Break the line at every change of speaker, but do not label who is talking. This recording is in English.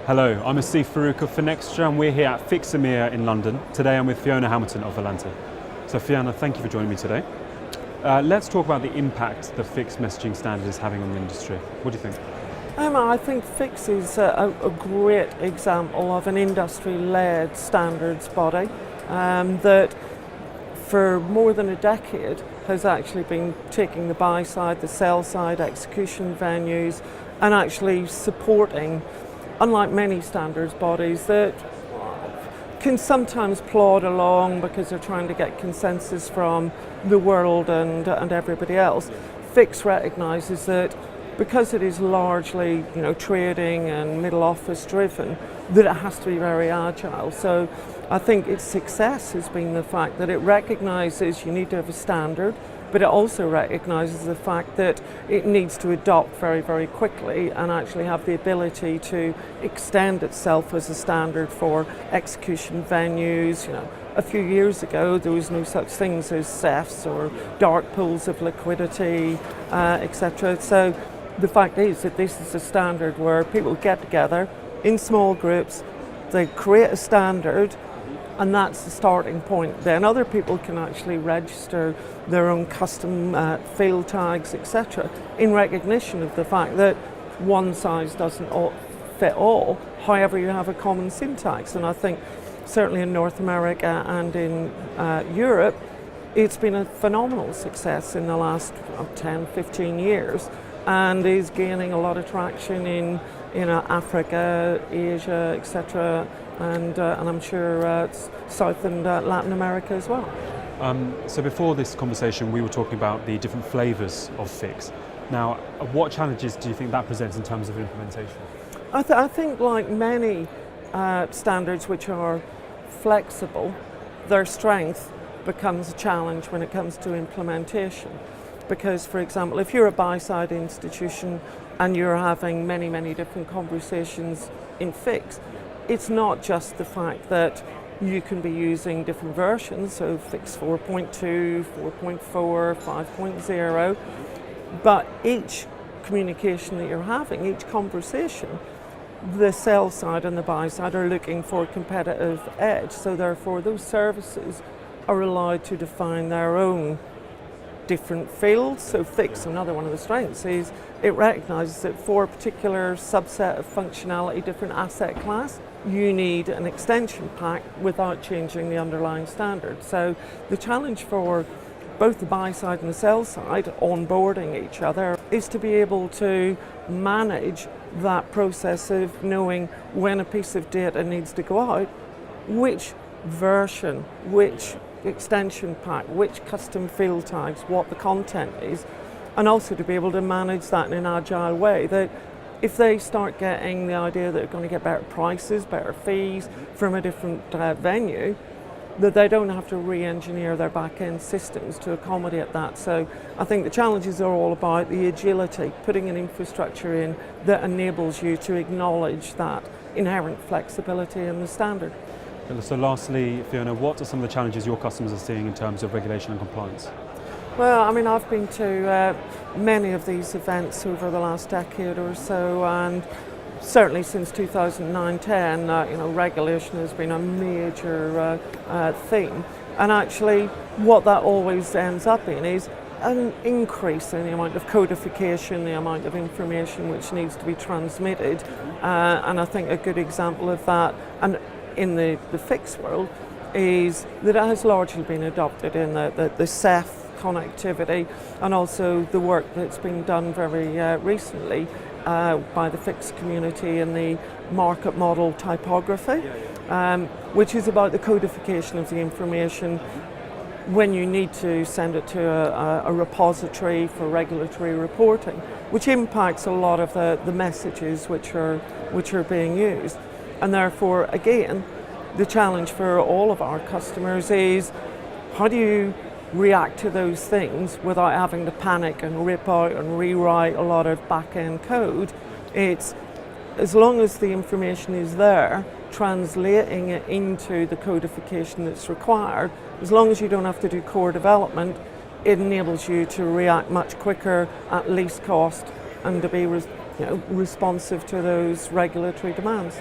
Hello, I'm Asif Farouk of Finextra and we're here at Fixamir in London. Today I'm with Fiona Hamilton of Volante. So Fiona, thank you for joining me today. Let's talk about the impact the fixed messaging standard is having on the industry. What do you think?
I think Fix is a great example of an industry-led standards body that for more than a decade has actually been taking the buy side, the sell side, execution venues and actually supporting, unlike many standards bodies that can sometimes plod along because they're trying to get consensus from the world and everybody else. Fix recognises that because it is largely, trading and middle office driven, that it has to be very agile. So I think its success has been the fact that it recognises you need to have a standard, but it also recognises the fact that it needs to adopt very, very quickly and actually have the ability to extend itself as a standard for execution venues. A few years ago there was no such things as CEFs or dark pools of liquidity, etc. So the fact is that this is a standard where people get together in small groups, they create a standard, and that's the starting point. Then other people can actually register their own custom field tags, etc., in recognition of the fact that one size doesn't fit all. However, you have a common syntax, and I think certainly in North America and in Europe, it's been a phenomenal success in the last 10, 15 years, and is gaining a lot of traction in Africa, Asia, etc., and I'm sure South and Latin America as well.
So before this conversation we were talking about the different flavours of Fix. Now, what challenges do you think that presents in terms of implementation?
I think like many standards which are flexible, their strength becomes a challenge when it comes to implementation. Because, for example, if you're a buy-side institution and you're having many, many different conversations in Fix, it's not just the fact that you can be using different versions, so Fix 4.2, 4.4, 5.0, but each communication that you're having, each conversation, the sell side and the buy side are looking for a competitive edge, so therefore those services are allowed to define their own different fields. So Fix, another one of the strengths, is it recognises that for a particular subset of functionality, different asset class, you need an extension pack without changing the underlying standard. So the challenge for both the buy side and the sell side onboarding each other is to be able to manage that process of knowing when a piece of data needs to go out, which version, which extension pack, which custom field tags, what the content is, and also to be able to manage that in an agile way, that if they start getting the idea that they're going to get better prices, better fees from a different venue, that they don't have to re-engineer their back-end systems to accommodate that. So I think the challenges are all about the agility, putting an infrastructure in that enables you to acknowledge that inherent flexibility in the standard.
So lastly, Fiona, what are some of the challenges your customers are seeing in terms of regulation and compliance?
Well, I've been to many of these events over the last decade or so, and certainly since 2009-10, regulation has been a major theme. And actually, what that always ends up in is an increase in the amount of codification, the amount of information which needs to be transmitted. And I think a good example of that, and in the Fix world, is that it has largely been adopted in the CEF connectivity, and also the work that's been done very recently by the Fix community in the market model typography, which is about the codification of the information when you need to send it to a repository for regulatory reporting, which impacts a lot of the messages which are being used. And therefore, again, the challenge for all of our customers is how do you react to those things without having to panic and rip out and rewrite a lot of back-end code. It's as long as the information is there, translating it into the codification that's required, as long as you don't have to do core development, it enables you to react much quicker at least cost and to be responsive to those regulatory demands.